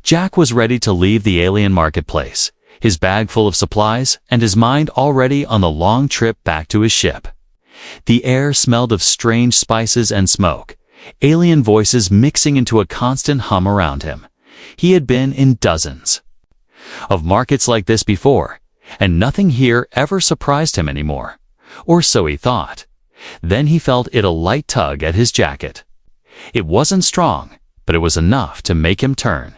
Jack was ready to leave the alien marketplace, his bag full of supplies and his mind already on the long trip back to his ship. The air smelled of strange spices and smoke, alien voices mixing into a constant hum around him. He had been in dozens of markets like this before, and nothing here ever surprised him anymore. Or so he thought. Then he felt it a light tug at his jacket. It wasn't strong, but it was enough to make him turn.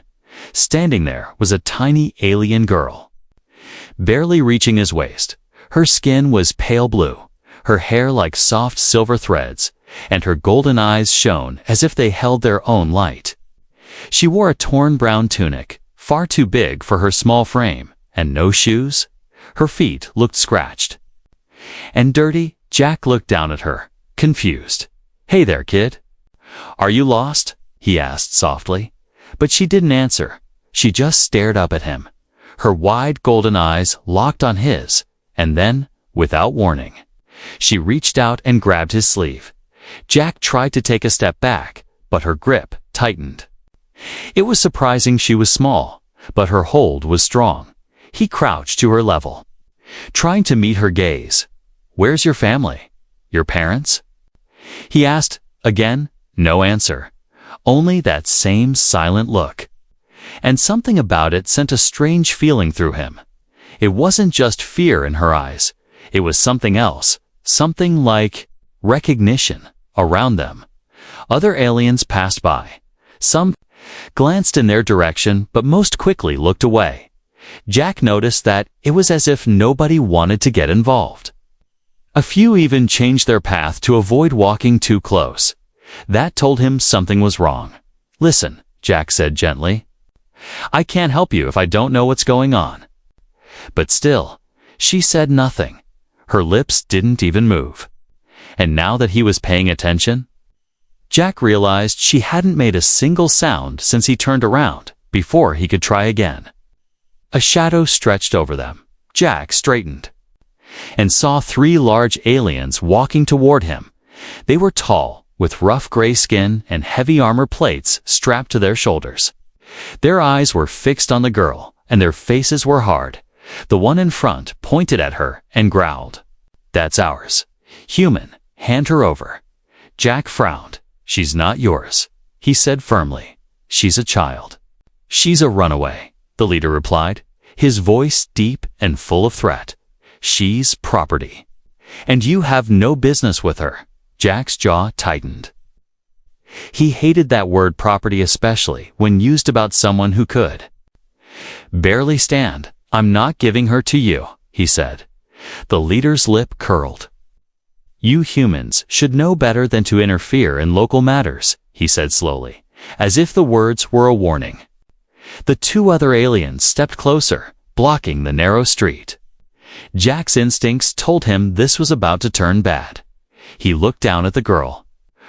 Standing there was a tiny alien girl, barely reaching his waist. Her skin was pale blue, her hair like soft silver threads, and her golden eyes shone as if they held their own light. She wore a torn brown tunic, far too big for her small frame, and no shoes. Her feet looked scratched and dirty. Jack looked down at her, confused. "Hey there, kid. Are you lost?" he asked softly. But she didn't answer. She just stared up at him. Her wide golden eyes locked on his, and then, without warning, she reached out and grabbed his sleeve. Jack tried to take a step back, but her grip tightened. It was surprising she was small, but her hold was strong. He crouched to her level, trying to meet her gaze. "Where's your family? Your parents?" he asked. Again, no answer. Only that same silent look. And something about it sent a strange feeling through him. It wasn't just fear in her eyes. It was something else, something like recognition around them. Other aliens passed by. Some glanced in their direction, but most quickly looked away. Jack noticed that it was as if nobody wanted to get involved. A few even changed their path to avoid walking too close. That told him something was wrong. "Listen," Jack said gently. "I can't help you if I don't know what's going on." But still, she said nothing. Her lips didn't even move. And now that he was paying attention, Jack realized she hadn't made a single sound since he turned around, before he could try again. A shadow stretched over them. Jack straightened and saw 3 large aliens walking toward him. They were tall, with rough gray skin and heavy armor plates strapped to their shoulders. Their eyes were fixed on the girl, and their faces were hard. The one in front pointed at her and growled, "That's ours. Human, hand her over." Jack frowned. "She's not yours," he said firmly. "She's a child." "She's a runaway," the leader replied, his voice deep and full of threat. "She's property. And you have no business with her." Jack's jaw tightened. He hated that word property, especially when used about someone who could barely stand. "I'm not giving her to you," he said. The leader's lip curled. "You humans should know better than to interfere in local matters," he said slowly, as if the words were a warning. The 2 other aliens stepped closer, blocking the narrow street. Jack's instincts told him this was about to turn bad. He looked down at the girl.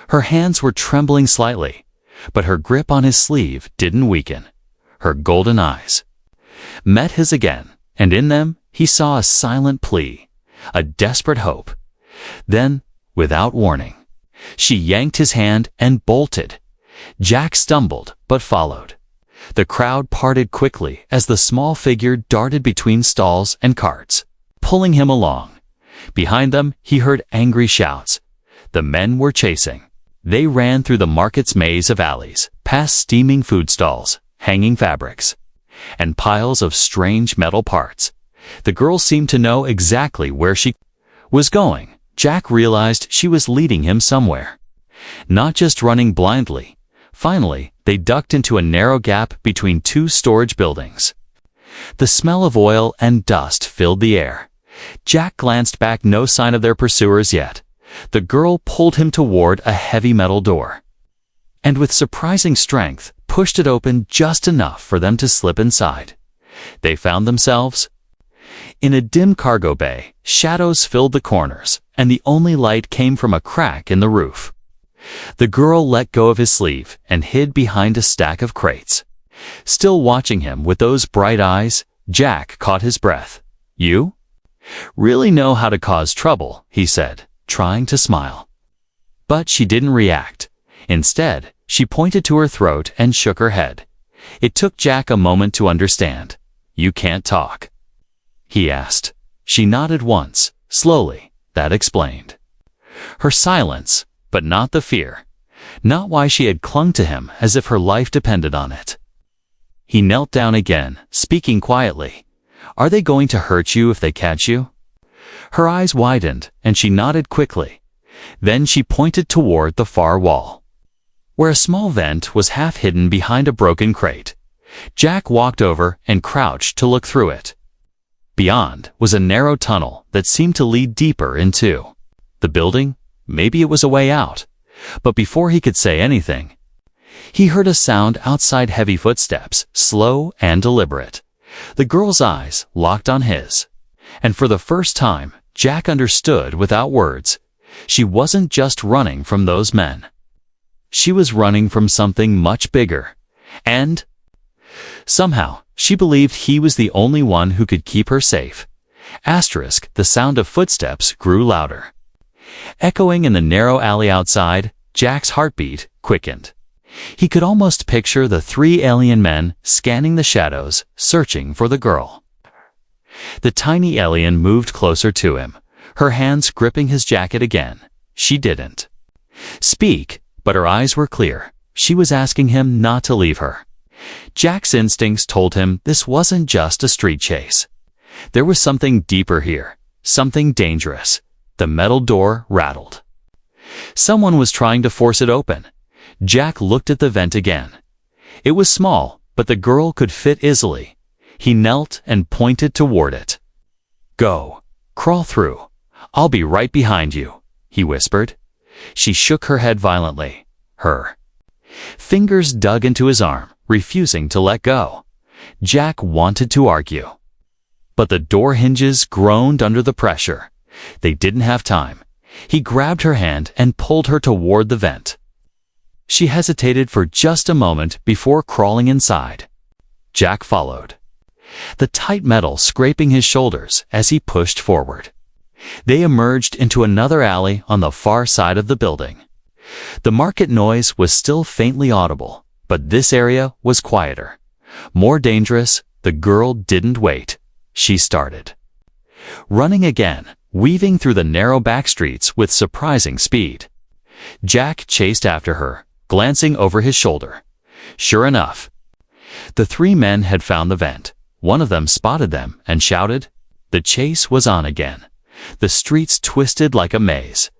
Her hands were trembling slightly, but her grip on his sleeve didn't weaken. Her golden eyes met his again, and in them he saw a silent plea, a desperate hope. Then, without warning, she yanked his hand and bolted. Jack stumbled, but followed. The crowd parted quickly as the small figure darted between stalls and carts, pulling him along. Behind them, he heard angry shouts. The men were chasing. They ran through the market's maze of alleys, past steaming food stalls, hanging fabrics, and piles of strange metal parts. The girl seemed to know exactly where she was going. Jack realized she was leading him somewhere, not just running blindly. Finally, they ducked into a narrow gap between 2 storage buildings. The smell of oil and dust filled the air. Jack glanced back, no sign of their pursuers yet. The girl pulled him toward a heavy metal door, and with surprising strength, pushed it open just enough for them to slip inside. They found themselves in a dim cargo bay. Shadows filled the corners, and the only light came from a crack in the roof. The girl let go of his sleeve and hid behind a stack of crates. Still watching him with those bright eyes, Jack caught his breath. "You really know how to cause trouble," he said, trying to smile. But she didn't react. Instead, she pointed to her throat and shook her head. It took Jack a moment to understand. "You can't talk?" he asked. She nodded once, slowly. That explained her silence, but not the fear. Not why she had clung to him as if her life depended on it. He knelt down again, speaking quietly. "Are they going to hurt you if they catch you?" Her eyes widened, and she nodded quickly. Then she pointed toward the far wall, where a small vent was half hidden behind a broken crate. Jack walked over and crouched to look through it. Beyond was a narrow tunnel that seemed to lead deeper into the building. Maybe it was a way out. But before he could say anything, he heard a sound outside, heavy footsteps, slow and deliberate. The girl's eyes locked on his. And for the first time, Jack understood without words. She wasn't just running from those men. She was running from something much bigger. And somehow, she believed he was the only one who could keep her safe. The sound of footsteps grew louder. Echoing in the narrow alley outside, Jack's heartbeat quickened. He could almost picture the 3 alien men scanning the shadows, searching for the girl. The tiny alien moved closer to him, her hands gripping his jacket again. She didn't speak, but her eyes were clear. She was asking him not to leave her. Jack's instincts told him this wasn't just a street chase. There was something deeper here, something dangerous. The metal door rattled. Someone was trying to force it open. Jack looked at the vent again. It was small, but the girl could fit easily. He knelt and pointed toward it. "Go. Crawl through. I'll be right behind you," he whispered. She shook her head violently. Her fingers dug into his arm, refusing to let go. Jack wanted to argue, but the door hinges groaned under the pressure. They didn't have time. He grabbed her hand and pulled her toward the vent. She hesitated for just a moment before crawling inside. Jack followed, the tight metal scraping his shoulders as he pushed forward. They emerged into another alley on the far side of the building. The market noise was still faintly audible, but this area was quieter. More dangerous. The girl didn't wait. She started running again, weaving through the narrow back streets with surprising speed. Jack chased after her, glancing over his shoulder. Sure enough, the 3 men had found the vent. One of them spotted them and shouted. The chase was on again. The streets twisted like a maze.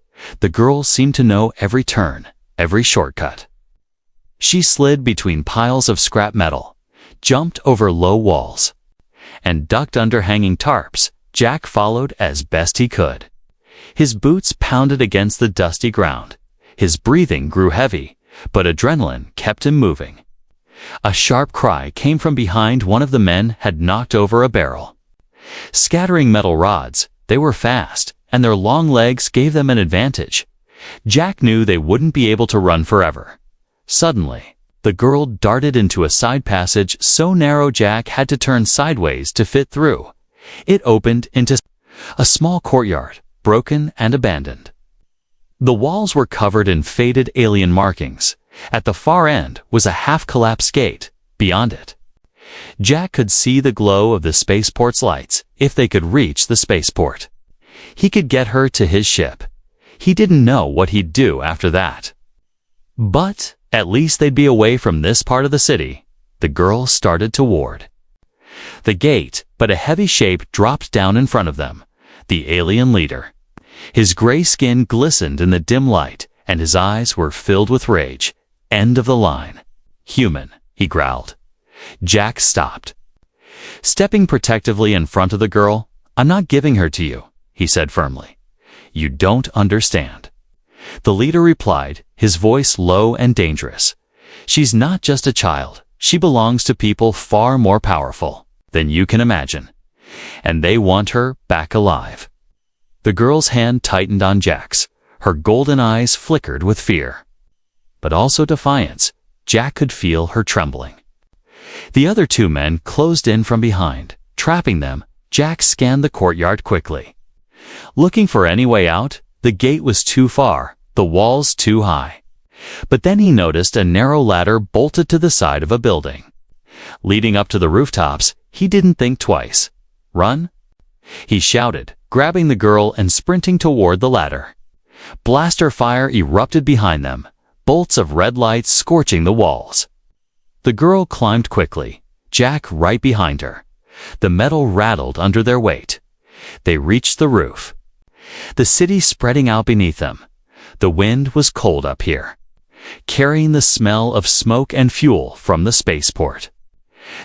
The girl seemed to know every turn, every shortcut. She slid between piles of scrap metal, jumped over low walls, and ducked under hanging tarps. Jack followed as best he could. His boots pounded against the dusty ground. His breathing grew heavy, but adrenaline kept him moving. A sharp cry came from behind. One of the men had knocked over a barrel, scattering metal rods. They were fast, and their long legs gave them an advantage. Jack knew they wouldn't be able to run forever. Suddenly, the girl darted into a side passage so narrow Jack had to turn sideways to fit through. It opened into a small courtyard, broken and abandoned. The walls were covered in faded alien markings. At the far end was a half-collapsed gate. Beyond it, Jack could see the glow of the spaceport's lights. If they could reach the spaceport, he could get her to his ship. He didn't know what he'd do after that. But at least they'd be away from this part of the city. The girl started toward the gate, but a heavy shape dropped down in front of them. The alien leader. His gray skin glistened in the dim light, and his eyes were filled with rage. End of the line. "Human," he growled. Jack stopped, stepping protectively in front of the girl. "I'm not giving her to you," he said firmly. "You don't understand." The leader replied, his voice low and dangerous. "She's not just a child. She belongs to people far more powerful than you can imagine. And they want her back alive." The girl's hand tightened on Jack's. Her golden eyes flickered with fear, but also defiance. Jack could feel her trembling. The other 2 men closed in from behind, trapping them. Jack scanned the courtyard quickly, looking for any way out. The gate was too far, the walls too high. But then he noticed a narrow ladder bolted to the side of a building. Leading up to the rooftops, he didn't think twice. "Run!" he shouted, grabbing the girl and sprinting toward the ladder. Blaster fire erupted behind them, bolts of red lights scorching the walls. The girl climbed quickly, Jack right behind her. The metal rattled under their weight. They reached the roof. The city spreading out beneath them. The wind was cold up here, carrying the smell of smoke and fuel from the spaceport.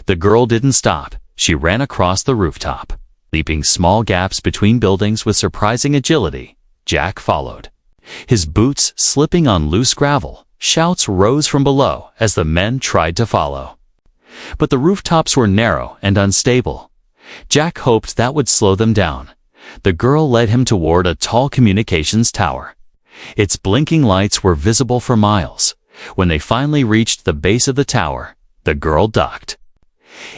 The girl didn't stop. She ran across the rooftop, leaping small gaps between buildings with surprising agility. Jack followed, his boots slipping on loose gravel. Shouts rose from below as the men tried to follow. But the rooftops were narrow and unstable. Jack hoped that would slow them down. The girl led him toward a tall communications tower. Its blinking lights were visible for miles. When they finally reached the base of the tower, the girl ducked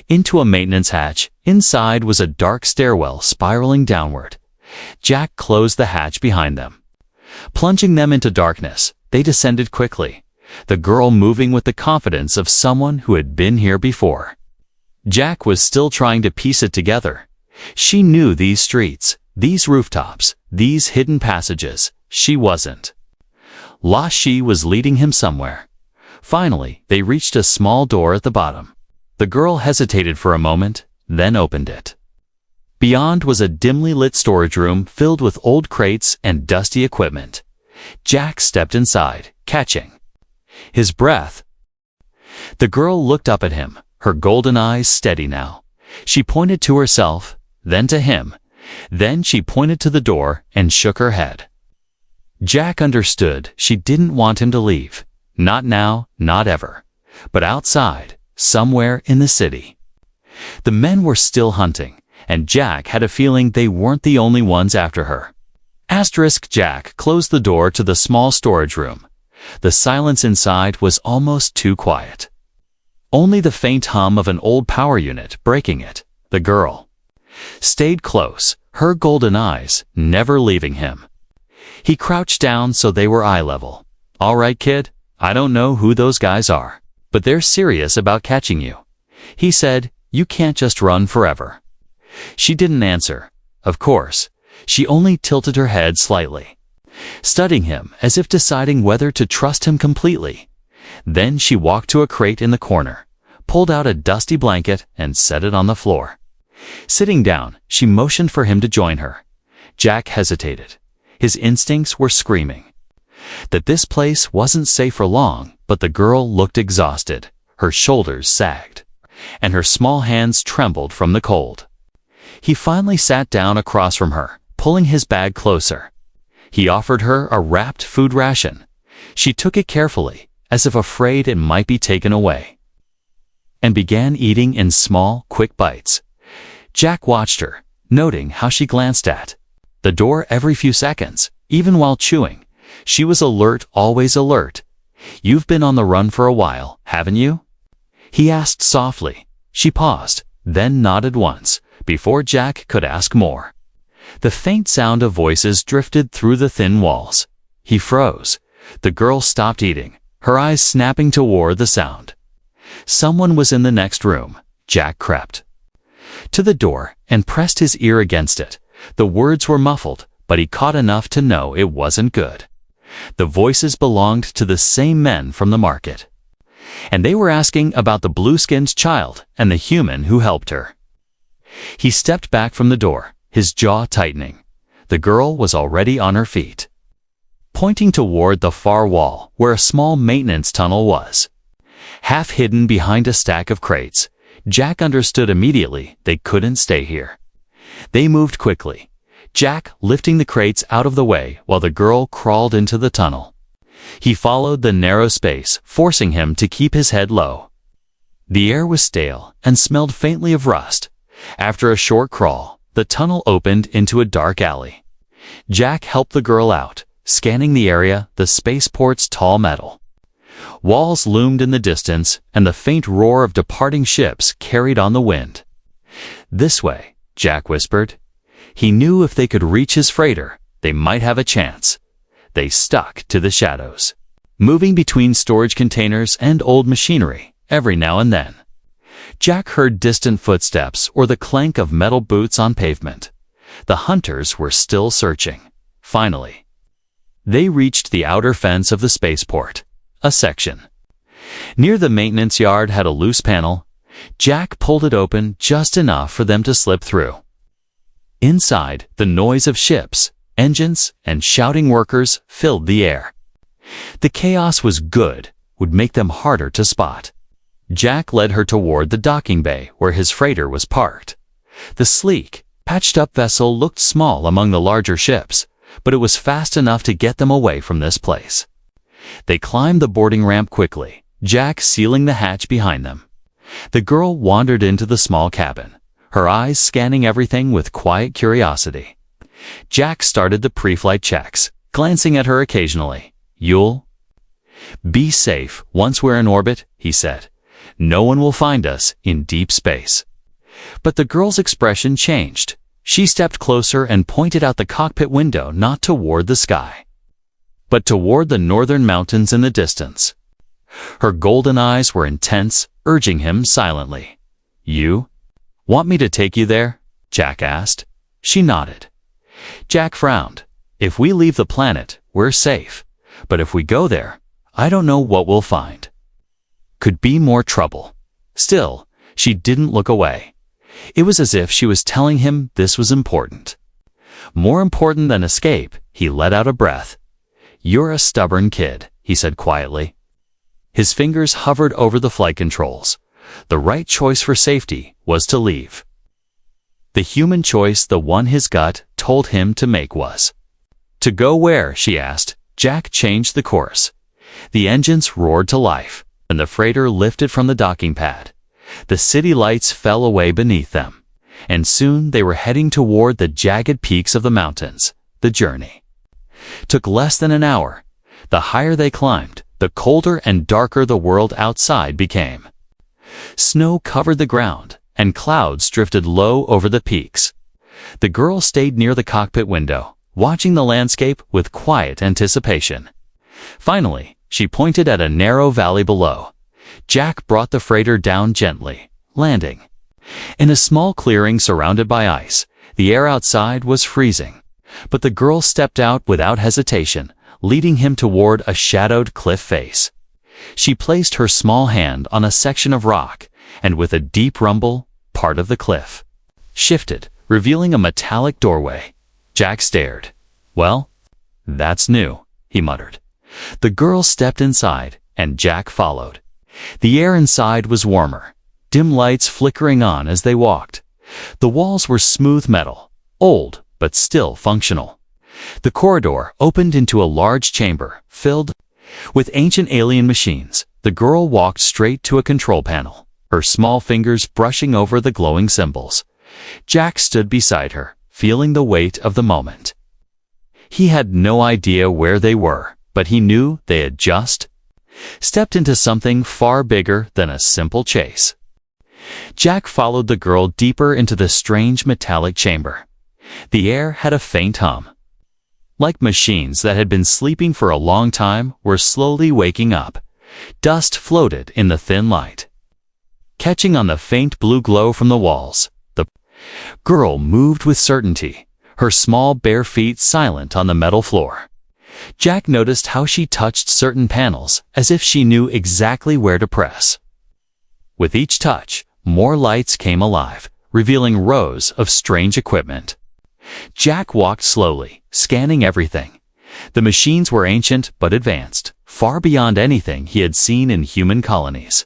into a maintenance hatch. Inside was a dark stairwell spiraling downward. Jack closed the hatch behind them. Plunging them into darkness, they descended quickly, the girl moving with the confidence of someone who had been here before. Jack was still trying to piece it together. She knew these streets, these rooftops, these hidden passages. She wasn't. She was leading him somewhere. Finally, they reached a small door at the bottom. The girl hesitated for a moment, then opened it. Beyond was a dimly lit storage room filled with old crates and dusty equipment. Jack stepped inside, catching his breath. The girl looked up at him, her golden eyes steady now. She pointed to herself, then to him. Then she pointed to the door and shook her head. Jack understood she didn't want him to leave. Not now, not ever. But outside, somewhere in the city. The men were still hunting, and Jack had a feeling they weren't the only ones after her. Jack closed the door to the small storage room. The silence inside was almost too quiet. Only the faint hum of an old power unit breaking it. The girl stayed close, her golden eyes never leaving him. He crouched down so they were eye level. "All right, kid, I don't know who those guys are, but they're serious about catching you," he said. "You can't just run forever." She didn't answer. Of course. She only tilted her head slightly, studying him as if deciding whether to trust him completely. Then she walked to a crate in the corner, pulled out a dusty blanket and set it on the floor. Sitting down, she motioned for him to join her. Jack hesitated. His instincts were screaming that this place wasn't safe for long, but the girl looked exhausted. Her shoulders sagged, and her small hands trembled from the cold. He finally sat down across from her, pulling his bag closer. He offered her a wrapped food ration. She took it carefully, as if afraid it might be taken away, and began eating in small, quick bites. Jack watched her, noting how she glanced at the door every few seconds, even while chewing. She was alert, always alert. "You've been on the run for a while, haven't you?" he asked softly. She paused, then nodded once, before Jack could ask more. The faint sound of voices drifted through the thin walls. He froze. The girl stopped eating, her eyes snapping toward the sound. Someone was in the next room. Jack crept to the door and pressed his ear against it. The words were muffled, but he caught enough to know it wasn't good. The voices belonged to the same men from the market, and they were asking about the blue-skinned child and the human who helped her. He stepped back from the door, his jaw tightening. The girl was already on her feet, pointing toward the far wall where a small maintenance tunnel was. Half hidden behind a stack of crates, Jack understood immediately they couldn't stay here. They moved quickly, Jack lifting the crates out of the way while the girl crawled into the tunnel. He followed the narrow space, forcing him to keep his head low. The air was stale and smelled faintly of rust. After a short crawl, the tunnel opened into a dark alley. Jack helped the girl out, scanning the area, the spaceport's tall metal walls loomed in the distance, and the faint roar of departing ships carried on the wind. "This way," Jack whispered. He knew if they could reach his freighter, they might have a chance. They stuck to the shadows, moving between storage containers and old machinery every now and then. Jack heard distant footsteps or the clank of metal boots on pavement. The hunters were still searching. Finally, they reached the outer fence of the spaceport, a section. Near the maintenance yard had a loose panel. Jack pulled it open just enough for them to slip through. Inside, the noise of ships, engines, and shouting workers filled the air. The chaos was good, would make them harder to spot. Jack led her toward the docking bay where his freighter was parked. The sleek, patched-up vessel looked small among the larger ships, but it was fast enough to get them away from this place. They climbed the boarding ramp quickly, Jack sealing the hatch behind them. The girl wandered into the small cabin, her eyes scanning everything with quiet curiosity. Jack started the pre-flight checks, glancing at her occasionally. "You'll be safe once we're in orbit," he said. "No one will find us in deep space." But the girl's expression changed. She stepped closer and pointed out the cockpit window, not toward the sky, but toward the northern mountains in the distance. Her golden eyes were intense, urging him silently. "You want me to take you there?" Jack asked. She nodded. Jack frowned. "If we leave the planet, we're safe. But if we go there, I don't know what we'll find. Could be more trouble." Still, she didn't look away. It was as if she was telling him this was important. More important than escape, he let out a breath. "You're a stubborn kid," he said quietly. His fingers hovered over the flight controls. The right choice for safety was to leave. The human choice, the one his gut told him to make, was to go where, she asked. Jack changed the course. The engines roared to life, and the freighter lifted from the docking pad. The city lights fell away beneath them, and soon they were heading toward the jagged peaks of the mountains. The journey took less than an hour. The higher they climbed, the colder and darker the world outside became. Snow covered the ground, and clouds drifted low over the peaks. The girl stayed near the cockpit window, watching the landscape with quiet anticipation. Finally, she pointed at a narrow valley below. Jack brought the freighter down gently, landing in a small clearing surrounded by ice. The air outside was freezing, but the girl stepped out without hesitation, leading him toward a shadowed cliff face. She placed her small hand on a section of rock, and with a deep rumble, part of the cliff shifted, revealing a metallic doorway. Jack stared. "Well, that's new," he muttered. The girl stepped inside, and Jack followed. The air inside was warmer, dim lights flickering on as they walked. The walls were smooth metal, old but still functional. The corridor opened into a large chamber filled with ancient alien machines. The girl walked straight to a control panel, her small fingers brushing over the glowing symbols. Jack stood beside her, feeling the weight of the moment. He had no idea where they were, but he knew they had just stepped into something far bigger than a simple chase. Jack followed the girl deeper into the strange metallic chamber. The air had a faint hum, like machines that had been sleeping for a long time were slowly waking up. Dust floated in the thin light, catching on the faint blue glow from the walls. The girl moved with certainty, her small bare feet silent on the metal floor. Jack noticed how she touched certain panels, as if she knew exactly where to press. With each touch, more lights came alive, revealing rows of strange equipment. Jack walked slowly, scanning everything. The machines were ancient but advanced, far beyond anything he had seen in human colonies.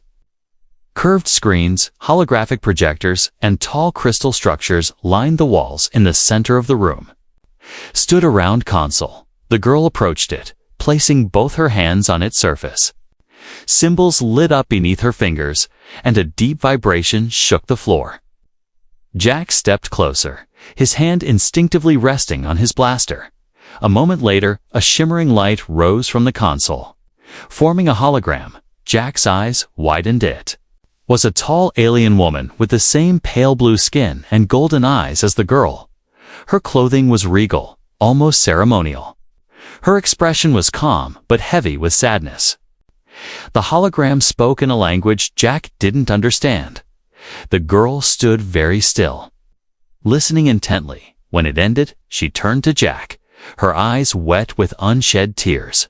Curved screens, holographic projectors, and tall crystal structures lined the walls in the center of the room. Stood a round console. The girl approached it, placing both her hands on its surface. Symbols lit up beneath her fingers, and a deep vibration shook the floor. Jack stepped closer, his hand instinctively resting on his blaster. A moment later, a shimmering light rose from the console, forming a hologram. Jack's eyes widened. It was a tall alien woman with the same pale blue skin and golden eyes as the girl. Her clothing was regal, almost ceremonial. Her expression was calm but heavy with sadness. The hologram spoke in a language Jack didn't understand, The girl stood very still, listening intently. When it ended, she turned to Jack, her eyes wet with unshed tears.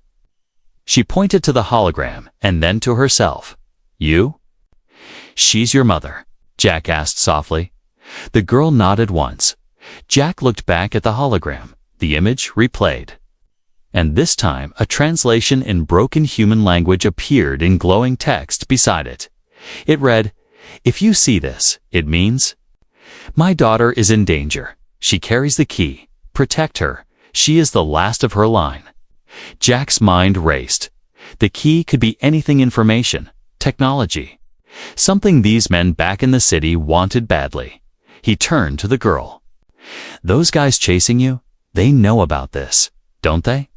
She pointed to the hologram and then to herself. "You?" "She's your mother," Jack asked softly. The girl nodded once. Jack looked back at the hologram. The image replayed. And this time, a translation in broken human language appeared in glowing text beside it. It read, "If you see this, it means, my daughter is in danger. She carries the key. Protect her. She is the last of her line." Jack's mind raced. The key could be anything: information, technology, something these men back in the city wanted badly. He turned to the girl. "Those guys chasing you, they know about this, don't they?"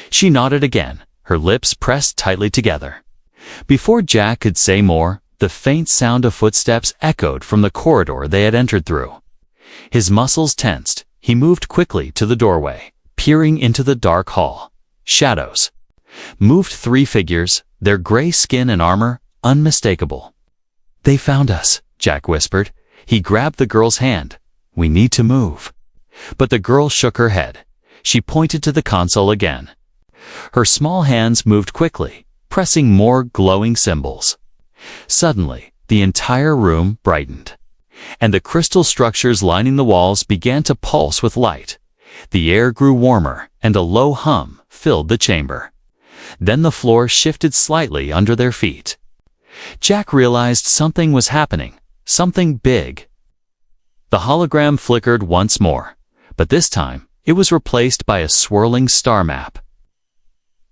She nodded again, her lips pressed tightly together. Before Jack could say more, the faint sound of footsteps echoed from the corridor they had entered through. His muscles tensed. He moved quickly to the doorway, peering into the dark hall. Shadows. Moved 3 figures, their gray skin and armor unmistakable. "They found us," Jack whispered. He grabbed the girl's hand. "We need to move." But the girl shook her head. She pointed to the console again. Her small hands moved quickly, pressing more glowing symbols. Suddenly, the entire room brightened, and the crystal structures lining the walls began to pulse with light. The air grew warmer, and a low hum filled the chamber. Then the floor shifted slightly under their feet. Jack realized something was happening, something big. The hologram flickered once more, but this time it was replaced by a swirling star map.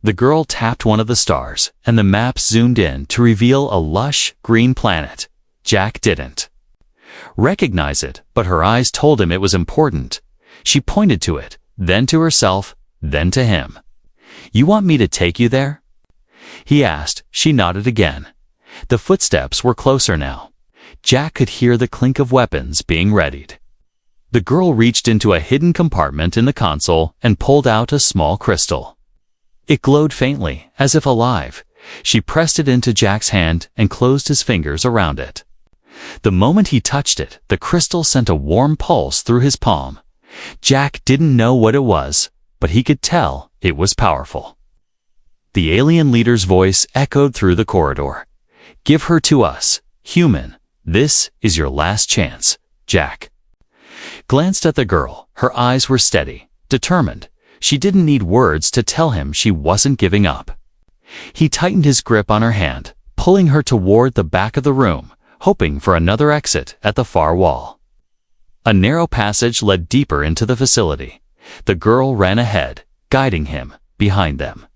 The girl tapped one of the stars, and the map zoomed in to reveal a lush, green planet. Jack didn't recognize it, but her eyes told him it was important. She pointed to it, then to herself, then to him. "You want me to take you there?" he asked. She nodded again. The footsteps were closer now. Jack could hear the clink of weapons being readied. The girl reached into a hidden compartment in the console and pulled out a small crystal. It glowed faintly, as if alive. She pressed it into Jack's hand and closed his fingers around it. The moment he touched it, the crystal sent a warm pulse through his palm. Jack didn't know what it was, but he could tell it was powerful. The alien leader's voice echoed through the corridor. "Give her to us, human. This is your last chance." Jack glanced at the girl. Her eyes were steady, determined. She didn't need words to tell him she wasn't giving up. He tightened his grip on her hand, pulling her toward the back of the room, hoping for another exit at the far wall. A narrow passage led deeper into the facility. The girl ran ahead, guiding him behind them.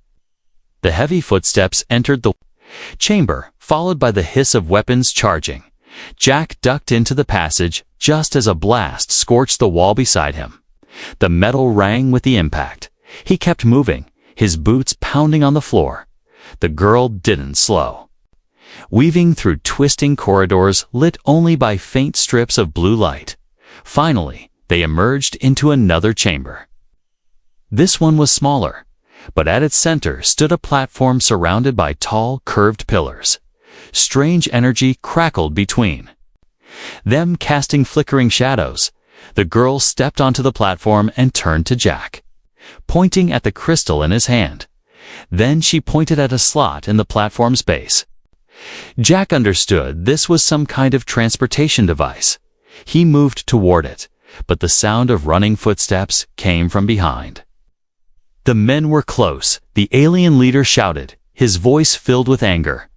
The heavy footsteps entered the chamber, followed by the hiss of weapons charging. Jack ducked into the passage just as a blast scorched the wall beside him. The metal rang with the impact. He kept moving, his boots pounding on the floor. The girl didn't slow. Weaving through twisting corridors lit only by faint strips of blue light. Finally, they emerged into another chamber. This one was smaller, but at its center stood a platform surrounded by tall, curved pillars. Strange energy crackled between them, casting flickering shadows. The girl stepped onto the platform and turned to Jack, pointing at the crystal in his hand. Then she pointed at a slot in the platform's base. Jack understood this was some kind of transportation device. He moved toward it, but the sound of running footsteps came from behind. The men were close. The alien leader shouted, his voice filled with anger.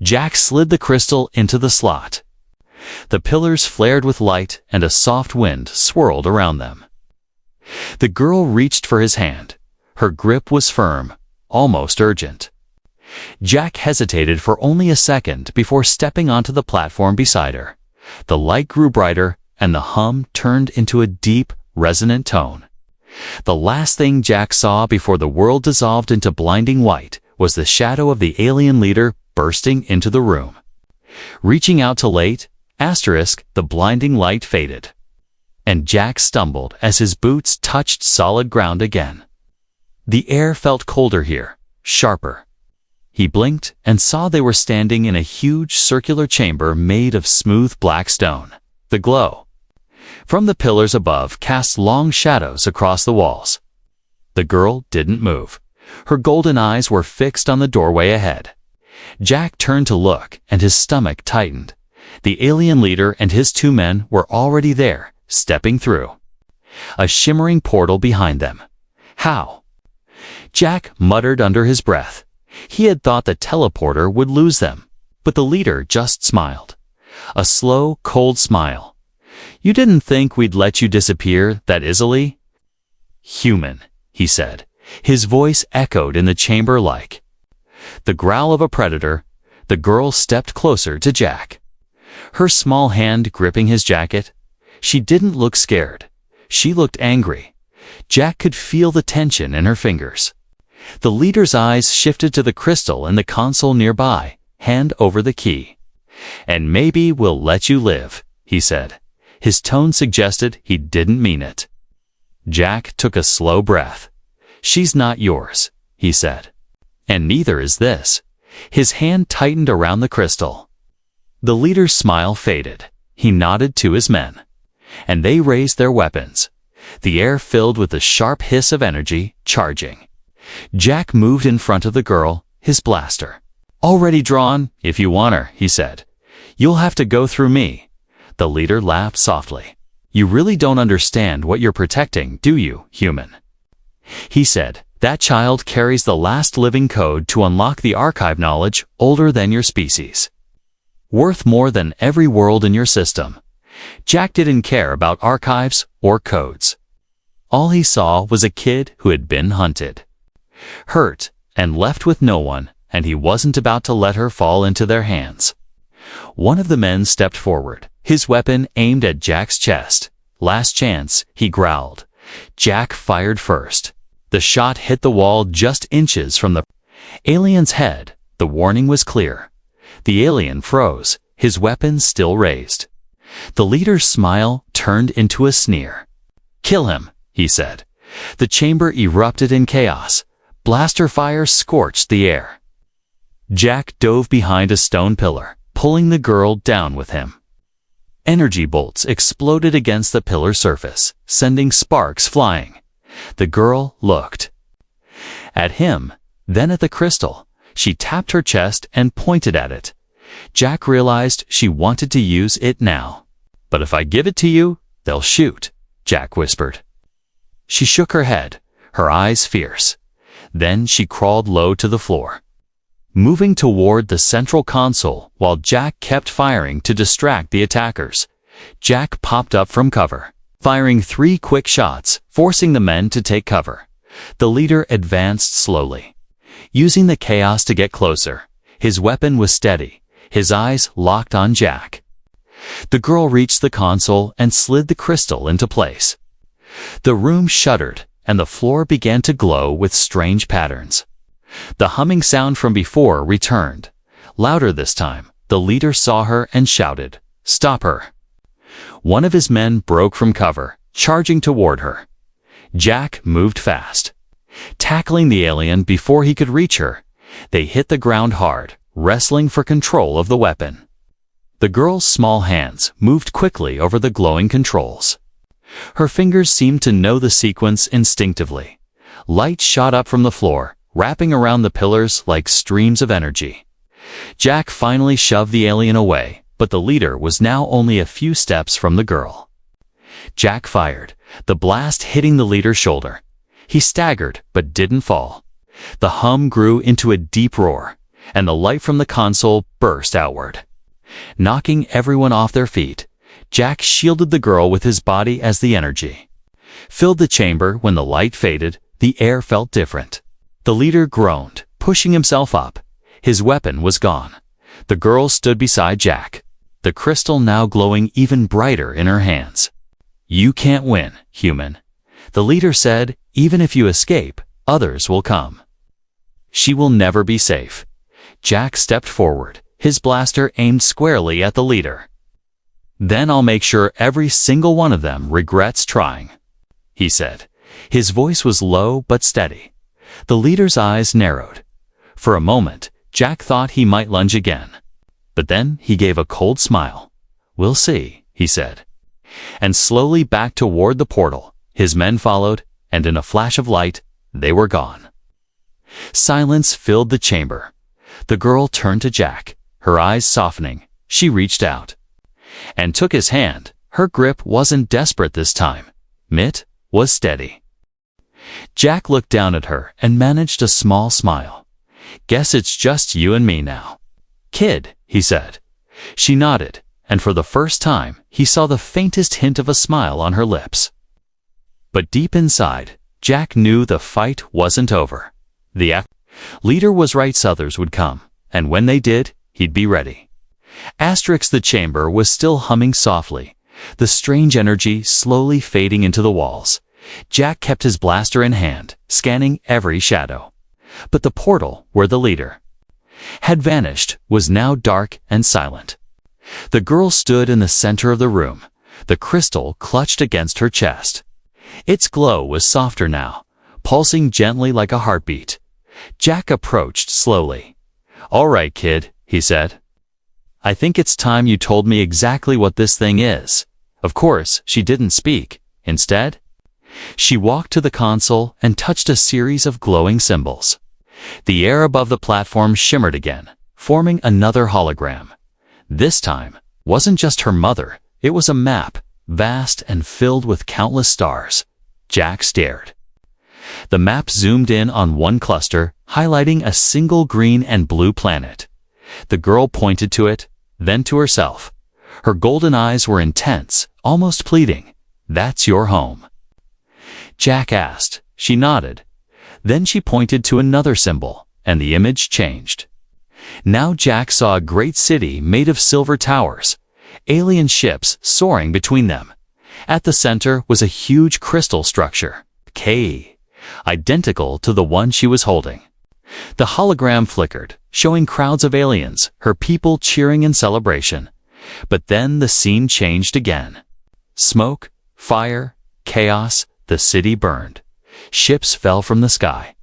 Jack slid the crystal into the slot. The pillars flared with light, and a soft wind swirled around them. The girl reached for his hand. Her grip was firm, almost urgent. Jack hesitated for only a second before stepping onto the platform beside her. The light grew brighter, and the hum turned into a deep, resonant tone. The last thing Jack saw before the world dissolved into blinding white was the shadow of the alien leader bursting into the room. Reaching out to late, the blinding light faded, and Jack stumbled as his boots touched solid ground again. The air felt colder here, sharper. He blinked and saw they were standing in a huge circular chamber made of smooth black stone. The glow from the pillars above cast long shadows across the walls. The girl didn't move. Her golden eyes were fixed on the doorway ahead. Jack turned to look, and his stomach tightened. The alien leader and his 2 men were already there, stepping through a shimmering portal behind them. How? Jack muttered under his breath. He had thought the teleporter would lose them, but the leader just smiled. A slow, cold smile. You didn't think we'd let you disappear that easily? Human, he said. His voice echoed in the chamber like the growl of a predator. The girl stepped closer to Jack, her small hand gripping his jacket. She didn't look scared. She looked angry. Jack could feel the tension in her fingers. The leader's eyes shifted to the crystal in the console nearby. Hand over the key. And maybe we'll let you live, he said. His tone suggested he didn't mean it. Jack took a slow breath. She's not yours, he said. And neither is this. His hand tightened around the crystal. The leader's smile faded. He nodded to his men, and they raised their weapons. The air filled with the sharp hiss of energy, charging. Jack moved in front of the girl, his blaster already drawn. If you want her, he said. You'll have to go through me. The leader laughed softly. You really don't understand what you're protecting, do you, human? He said, that child carries the last living code to unlock the archive knowledge older than your species. Worth more than every world in your system. Jack didn't care about archives or codes. All he saw was a kid who had been hunted, hurt, and left with no one, and he wasn't about to let her fall into their hands. One of the men stepped forward, his weapon aimed at Jack's chest. Last chance, he growled. Jack fired first. The shot hit the wall just inches from the alien's head. The warning was clear. The alien froze, his weapon still raised. The leader's smile turned into a sneer. Kill him, he said. The chamber erupted in chaos. Blaster fire scorched the air. Jack dove behind a stone pillar, pulling the girl down with him. Energy bolts exploded against the pillar surface, sending sparks flying. The girl looked at him, then at the crystal. She tapped her chest and pointed at it. Jack realized she wanted to use it now. But if I give it to you, they'll shoot, Jack whispered. She shook her head, her eyes fierce. Then she crawled low to the floor, moving toward the central console while Jack kept firing to distract the attackers. Jack popped up from cover, firing 3 quick shots, forcing the men to take cover. The leader advanced slowly, using the chaos to get closer. His weapon was steady, his eyes locked on Jack. The girl reached the console and slid the crystal into place. The room shuddered, and the floor began to glow with strange patterns. The humming sound from before returned. Louder this time, the leader saw her and shouted, "Stop her!" One of his men broke from cover, charging toward her. Jack moved fast, tackling the alien before he could reach her. They hit the ground hard, wrestling for control of the weapon. The girl's small hands moved quickly over the glowing controls. Her fingers seemed to know the sequence instinctively. Light shot up from the floor, wrapping around the pillars like streams of energy. Jack finally shoved the alien away, but the leader was now only a few steps from the girl. Jack fired, the blast hitting the leader's shoulder. He staggered, but didn't fall. The hum grew into a deep roar, and the light from the console burst outward, knocking everyone off their feet. Jack shielded the girl with his body as the energy filled the chamber. When the light faded, the air felt different. The leader groaned, pushing himself up. His weapon was gone. The girl stood beside Jack, the crystal now glowing even brighter in her hands. You can't win, human, the leader said. Even if you escape, others will come. She will never be safe. Jack stepped forward, his blaster aimed squarely at the leader. Then I'll make sure every single one of them regrets trying, he said. His voice was low but steady. The leader's eyes narrowed. For a moment, Jack thought he might lunge again. But then he gave a cold smile. "We'll see," he said. And slowly backed toward the portal. His men followed, and in a flash of light, they were gone. Silence filled the chamber. The girl turned to Jack, her eyes softening. She reached out and took his hand. Her grip wasn't desperate this time. It was steady. Jack looked down at her and managed a small smile. "Guess it's just you and me now, kid," he said. She nodded, and for the first time, he saw the faintest hint of a smile on her lips. But deep inside, Jack knew the fight wasn't over. The leader was right, others would come, and when they did, he'd be ready. The chamber was still humming softly, the strange energy slowly fading into the walls. Jack kept his blaster in hand, scanning every shadow. But the portal, where the leader had vanished, was now dark and silent. The girl stood in the center of the room, the crystal clutched against her chest. Its glow was softer now, pulsing gently like a heartbeat. Jack approached slowly. "All right, kid," he said. "I think it's time you told me exactly what this thing is." Of course, she didn't speak. Instead, she walked to the console and touched a series of glowing symbols. The air above the platform shimmered again, forming another hologram. This time, wasn't just her mother, it was a map, vast and filled with countless stars. Jack stared. The map zoomed in on one cluster, highlighting a single green and blue planet. The girl pointed to it, then to herself. Her golden eyes were intense, almost pleading. "That's your home?" Jack asked. She nodded. Then she pointed to another symbol, and the image changed. Now Jack saw a great city made of silver towers, alien ships soaring between them. At the center was a huge crystal structure, K, identical to the one she was holding. The hologram flickered, showing crowds of aliens, her people cheering in celebration. But then the scene changed again. Smoke, fire, chaos, the city burned. Ships fell from the sky,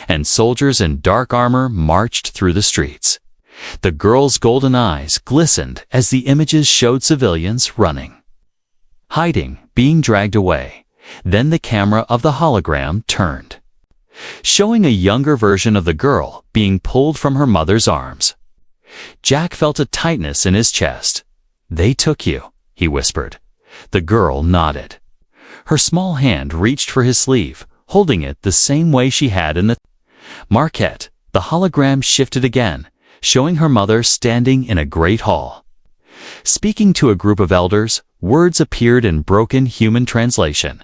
and soldiers in dark armor marched through the streets. The girl's golden eyes glistened as the images showed civilians running, hiding, being dragged away. Then the camera of the hologram turned, showing a younger version of the girl being pulled from her mother's arms. Jack felt a tightness in his chest. "They took you," he whispered. The girl nodded. Her small hand reached for his sleeve, holding it the same way she had in the Marquette. The hologram shifted again, showing her mother standing in a great hall. Speaking to a group of elders, words appeared in broken human translation.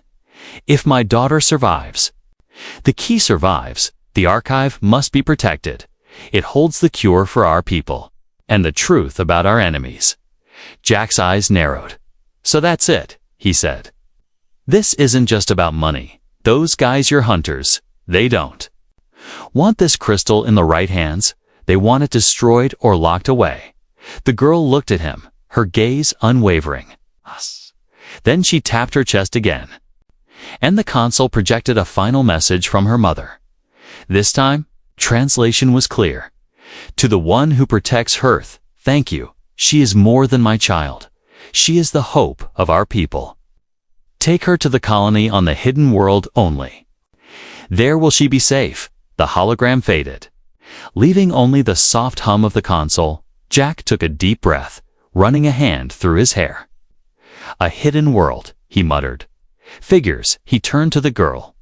"If my daughter survives." The key survives. The archive must be protected. It holds the cure for our people, and the truth about our enemies. Jack's eyes narrowed. "So that's it," he said. "This isn't just about money. Those guys, your hunters, they don't want this crystal in the right hands. They want it destroyed or locked away." The girl looked at him, her gaze unwavering. Then she tapped her chest again, and the console projected a final message from her mother. This time, translation was clear. "To the one who protects Earth, thank you. She is more than my child. She is the hope of our people. Take her to the colony on the hidden world only. There will she be safe." The hologram faded, leaving only the soft hum of the console. Jack took a deep breath, running a hand through his hair. "A hidden world," he muttered. "Figures," he turned to the girl.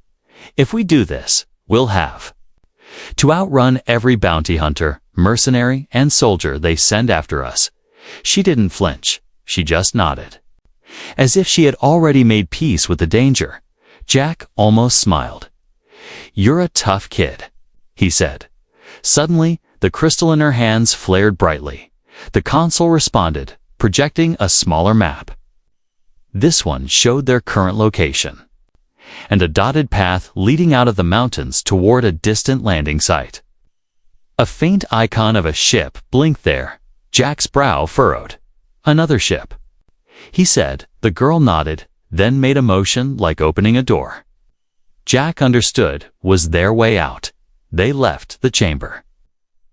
"If we do this, we'll have to outrun every bounty hunter, mercenary, and soldier they send after us." She didn't flinch. She just nodded, as if she had already made peace with the danger. Jack almost smiled. "You're a tough kid," he said. Suddenly, the crystal in her hands flared brightly. The console responded, projecting a smaller map. This one showed their current location, and a dotted path leading out of the mountains toward a distant landing site. A faint icon of a ship blinked there. Jack's brow furrowed. "Another ship," he said. The girl nodded, then made a motion like opening a door. Jack understood, was their way out. They left the chamber.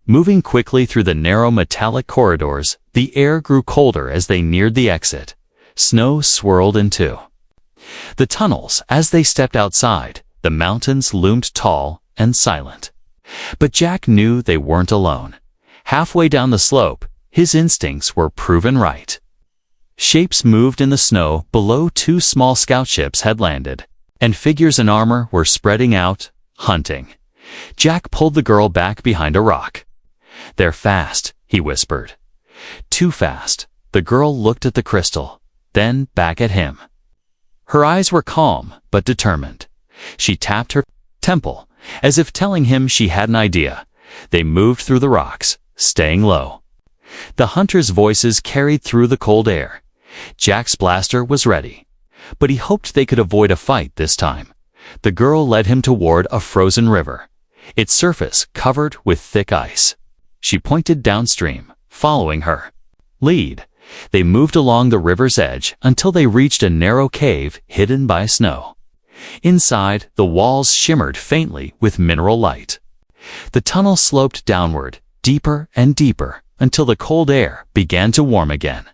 Moving quickly through the narrow metallic corridors, the air grew colder as they neared the exit. Snow swirled in two. The tunnels, as they stepped outside, the mountains loomed tall and silent. But Jack knew they weren't alone. Halfway down the slope, his instincts were proven right. Shapes moved in the snow below two small scout ships had landed, and figures in armor were spreading out, hunting. Jack pulled the girl back behind a rock. "They're fast," he whispered. Too fast. The girl looked at the crystal, then back at him. Her eyes were calm but determined. She tapped her temple, as if telling him she had an idea. They moved through the rocks, staying low. The hunters' voices carried through the cold air. Jack's blaster was ready, but he hoped they could avoid a fight this time. The girl led him toward a frozen river, its surface covered with thick ice. She pointed downstream, following her lead. They moved along the river's edge until they reached a narrow cave hidden by snow. Inside, the walls shimmered faintly with mineral light. The tunnel sloped downward, deeper and deeper, until the cold air began to warm again.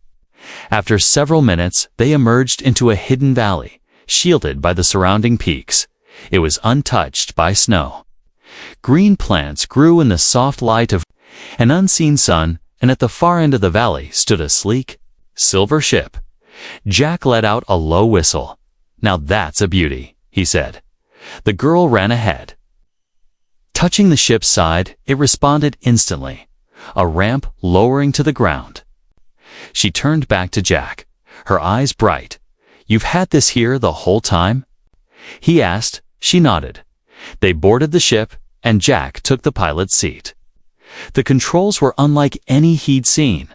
After several minutes, they emerged into a hidden valley, shielded by the surrounding peaks. It was untouched by snow. Green plants grew in the soft light of an unseen sun, and at the far end of the valley stood a sleek, silver ship. Jack let out a low whistle. "Now that's a beauty," he said. The girl ran ahead. Touching the ship's side, it responded instantly, a ramp lowering to the ground. She turned back to Jack, her eyes bright. "You've had this here the whole time?" he asked. She nodded. They boarded the ship, and Jack took the pilot's seat. The controls were unlike any he'd seen,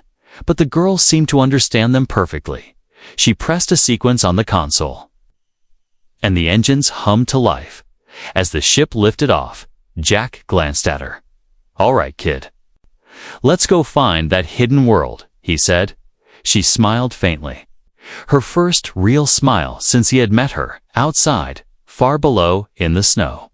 but the girl seemed to understand them perfectly. She pressed a sequence on the console, and the engines hummed to life. As the ship lifted off, Jack glanced at her. "All right, kid. Let's go find that hidden world," he said. She smiled faintly. Her first real smile since he had met her, outside, far below, in the snow.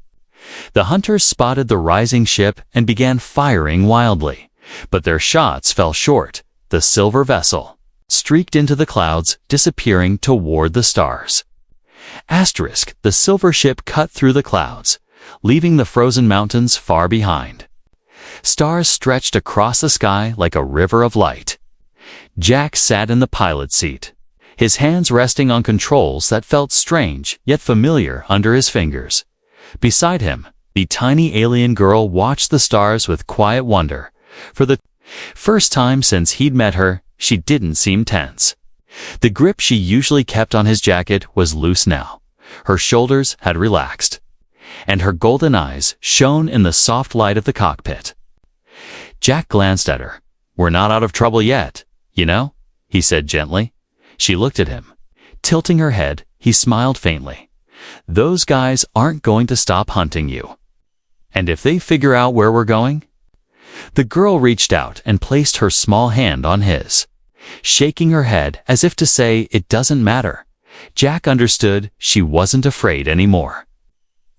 The hunters spotted the rising ship and began firing wildly, but their shots fell short. The silver vessel streaked into the clouds, disappearing toward the stars. Asterisk, the silver ship cut through the clouds, leaving the frozen mountains far behind. Stars stretched across the sky like a river of light. Jack sat in the pilot's seat, his hands resting on controls that felt strange yet familiar under his fingers. Beside him, the tiny alien girl watched the stars with quiet wonder. For the first time since he'd met her, she didn't seem tense. The grip she usually kept on his jacket was loose now. Her shoulders had relaxed, and her golden eyes shone in the soft light of the cockpit. Jack glanced at her. "We're not out of trouble yet, you know," he said gently. She looked at him. Tilting her head, he smiled faintly. "Those guys aren't going to stop hunting you. And if they figure out where we're going?" The girl reached out and placed her small hand on his, shaking her head as if to say it doesn't matter. Jack understood she wasn't afraid anymore.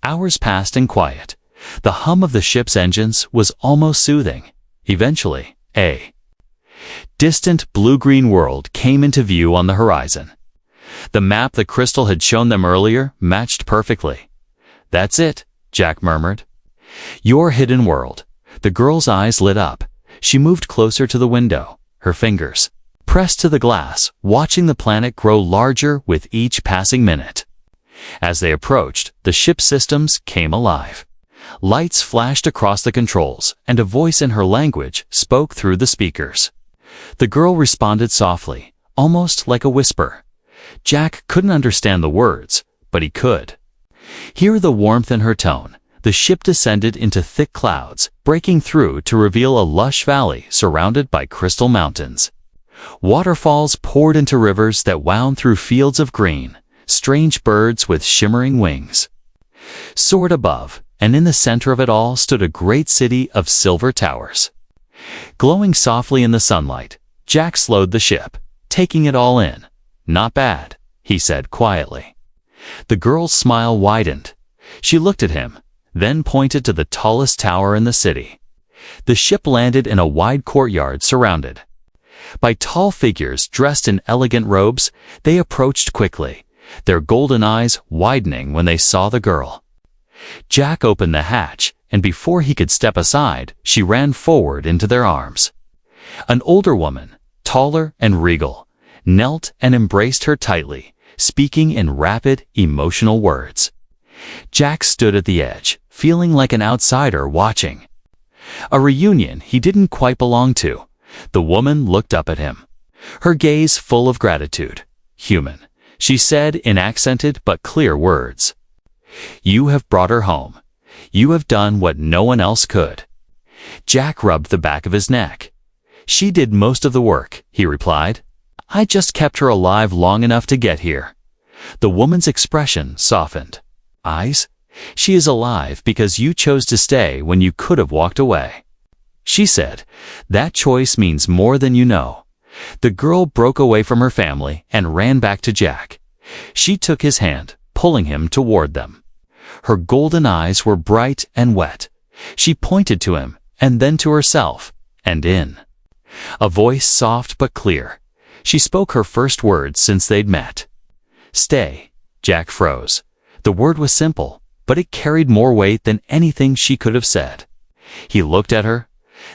Hours passed in quiet. The hum of the ship's engines was almost soothing. Eventually, a distant blue-green world came into view on the horizon. The map the crystal had shown them earlier matched perfectly. "That's it," Jack murmured. "Your hidden world." The girl's eyes lit up. She moved closer to the window, her fingers pressed to the glass, watching the planet grow larger with each passing minute. As they approached, the ship's systems came alive. Lights flashed across the controls, and a voice in her language spoke through the speakers. The girl responded softly, almost like a whisper. Jack couldn't understand the words, but he could hear the warmth in her tone. The ship descended into thick clouds, breaking through to reveal a lush valley surrounded by crystal mountains. Waterfalls poured into rivers that wound through fields of green. Strange birds with shimmering wings soared above, and in the center of it all stood a great city of silver towers. Glowing softly in the sunlight, Jack slowed the ship, taking it all in. "Not bad," he said quietly. The girl's smile widened. She looked at him, then pointed to the tallest tower in the city. The ship landed in a wide courtyard surrounded by tall figures dressed in elegant robes. They approached quickly, their golden eyes widening when they saw the girl. Jack opened the hatch, and before he could step aside, she ran forward into their arms. An older woman, taller and regal, knelt and embraced her tightly, speaking in rapid, emotional words. Jack stood at the edge, feeling like an outsider watching a reunion he didn't quite belong to. The woman looked up at him, her gaze full of gratitude. "Human," she said in accented but clear words. "You have brought her home. You have done what no one else could." Jack rubbed the back of his neck. "She did most of the work," he replied. "I just kept her alive long enough to get here." The woman's expression softened. "Eyes? She is alive because you chose to stay when you could have walked away," she said. "That choice means more than you know." The girl broke away from her family and ran back to Jack. She took his hand, pulling him toward them. Her golden eyes were bright and wet. She pointed to him, and then to herself, and in a voice soft but clear, she spoke her first words since they'd met. "Stay." Jack froze. The word was simple, but it carried more weight than anything she could have said. He looked at her,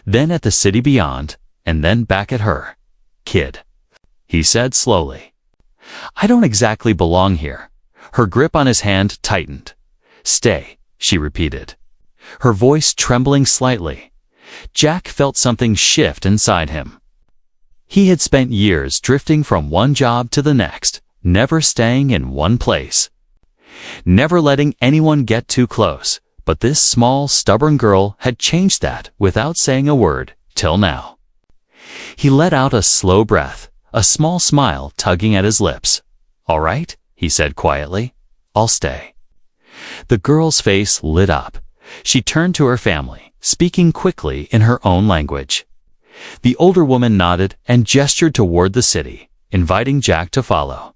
then at the city beyond, and then back at her. "Kid," he said slowly, "I don't exactly belong here." Her grip on his hand tightened. "Stay," she repeated, her voice trembling slightly. Jack felt something shift inside him. He had spent years drifting from one job to the next, never staying in one place, never letting anyone get too close. But this small, stubborn girl had changed that without saying a word, till now. He let out a slow breath, a small smile tugging at his lips. "All right," he said quietly. "I'll stay." The girl's face lit up. She turned to her family, speaking quickly in her own language. The older woman nodded and gestured toward the city, inviting Jack to follow.